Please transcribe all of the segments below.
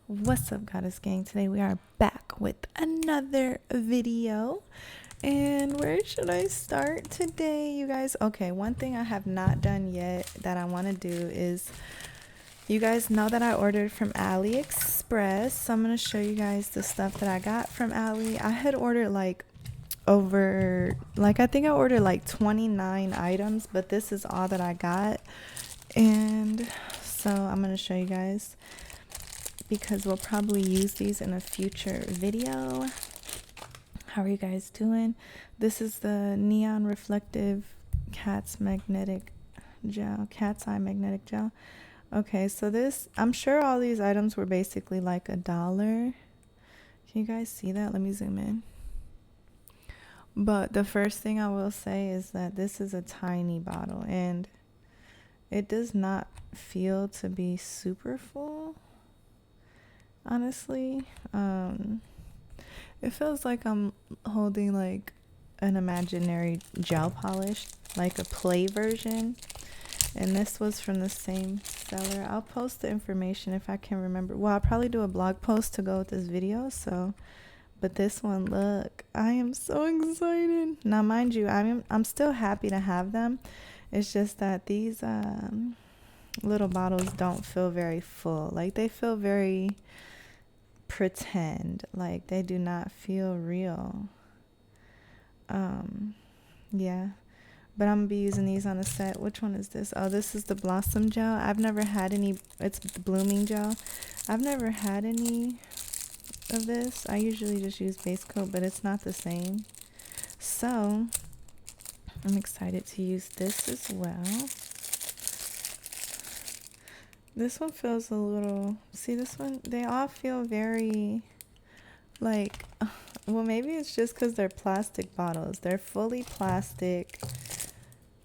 What's up, goddess gang? Today we are back with another video. And where should I start today, you guys? Okay, one thing I have not done yet that I want to do is, you guys know that I ordered from AliExpress, so I'm going to show you guys the stuff that I got from Ali. I had ordered I think I ordered like 29 items, but this is all that I got. And so I'm going to show you guys, because we'll probably use these in a future video. How are you guys doing? This is the neon reflective cat's eye magnetic gel. Okay, so this, I'm sure all these items were basically like $1. Can you guys see that? Let me zoom in. But the first thing I will say is that this is a tiny bottle and it does not feel to be super full, honestly. It feels like I'm holding like an imaginary gel polish, like a play version. And this was from the same seller. I'll post the information if I can remember. Well, I'll probably do a blog post to go with this video. So, but this one, look, I am so excited. Now, mind you, I'm still happy to have them. It's just that these little bottles don't feel very full. Like, they feel very pretend. Like, they do not feel real. Yeah. But I'm gonna be using these on a set. Which one is this? Oh, this is the Blossom Gel. I've never had any. It's the Blooming Gel. I've never had any of this. I usually just use base coat, but it's not the same. So I'm excited to use this as well. This one feels a little, see this one? They all feel very like, well, maybe it's just because they're plastic bottles. They're fully plastic.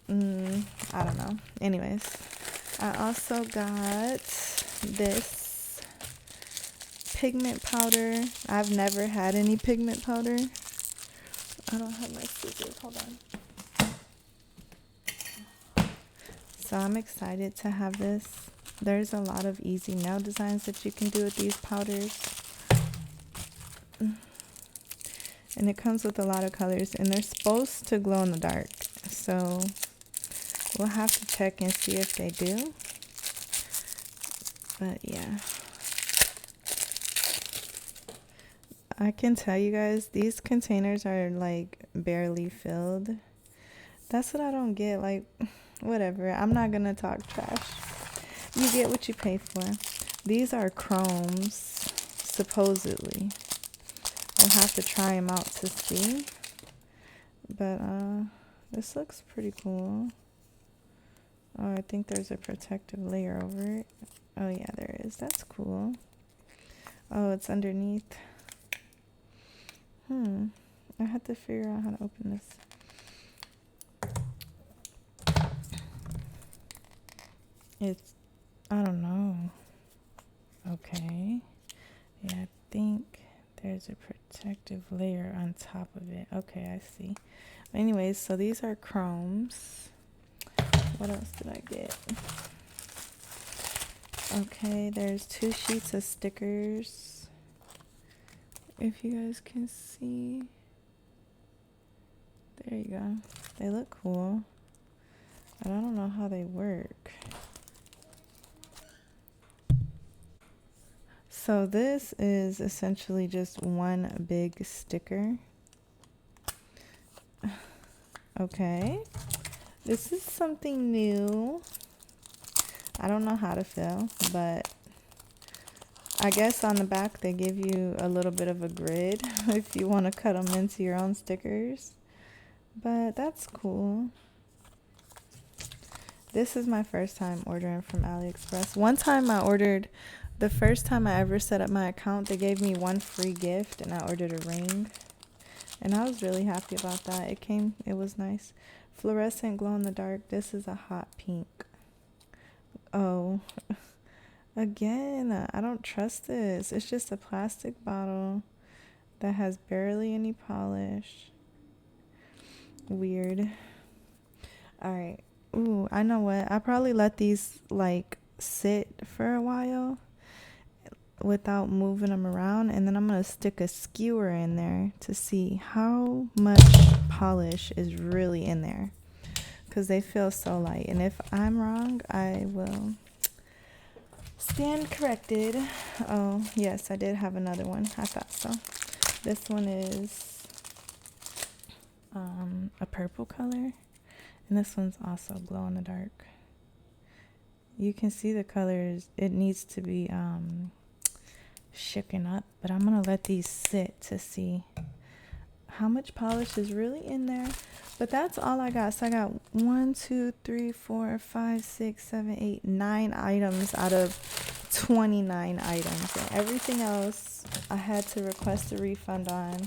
I don't know. Anyways, I also got this pigment powder. I've never had any pigment powder. I don't have my scissors. Hold on. So I'm excited to have this. There's a lot of easy nail designs that you can do with these powders. And it comes with a lot of colors. And they're supposed to glow in the dark. So we'll have to check and see if they do. But yeah. I can tell you guys, these containers are like barely filled. That's what I don't get. Like, whatever. I'm not going to talk trash. You get what you pay for. These are chromes, supposedly. We'll have to try them out to see. But this looks pretty cool. Oh, I think there's a protective layer over it. Oh yeah, there is. That's cool. Oh, it's underneath. I have to figure out how to open this. It's, I don't know. Okay. Yeah, I think there's a protective layer on top of it. Okay, I see. Anyways, so these are chromes. What else did I get? Okay, there's 2 sheets of stickers. If you guys can see. There you go. They look cool. But I don't know how they work. So this is essentially just one big sticker. Okay. This is something new. I don't know how to fill, but I guess on the back they give you a little bit of a grid if you want to cut them into your own stickers. But that's cool. This is my first time ordering from AliExpress. One time I ordered, the first time I ever set up my account, they gave me 1 free gift and I ordered a ring. And I was really happy about that. It was nice. Fluorescent glow in the dark. This is a hot pink. Oh, again, I don't trust this. It's just a plastic bottle that has barely any polish. Weird. All right. Ooh, I know what. I probably let these like sit for a while without moving them around, and then I'm gonna stick a skewer in there to see how much polish is really in there, because they feel so light. And if I'm wrong, I will stand corrected. Oh yes, I did have another one. I thought so. This one is a purple color, and this one's also glow in the dark. You can see the colors. It needs to be shaken up, but I'm gonna let these sit to see how much polish is really in there. But that's all I got. So I got 1 2 3 4 5 6 7 8 9 items out of 29 items, and everything else I had to request a refund on.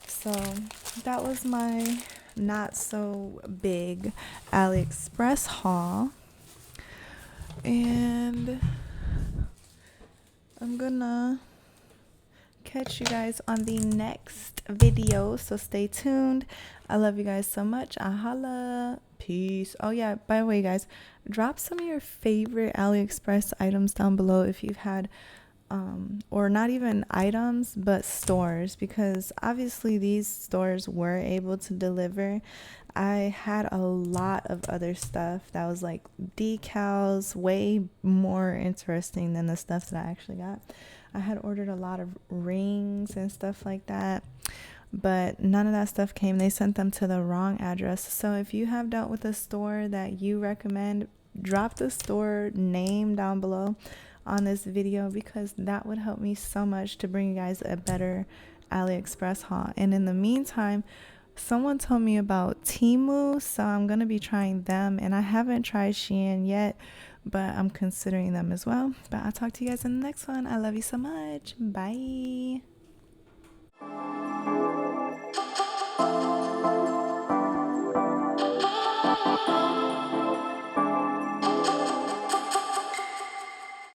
So that was my not so big AliExpress haul, and I'm gonna catch you guys on the next video, so stay tuned. I love you guys so much. Ahala. Peace. Oh yeah, by the way guys, drop some of your favorite AliExpress items down below if you've had or not even items but stores, because obviously these stores were able to deliver. I had a lot of other stuff that was like decals, way more interesting than the stuff that I actually got. I had ordered a lot of rings and stuff like that, but none of that stuff came. They sent them to the wrong address. So if you have dealt with a store that you recommend, drop the store name down below on this video, because that would help me so much to bring you guys a better AliExpress haul. And in the meantime, someone told me about Temu, so I'm going to be trying them, and I haven't tried Shein yet, but I'm considering them as well. But I'll talk to you guys in the next one. I love you so much. Bye.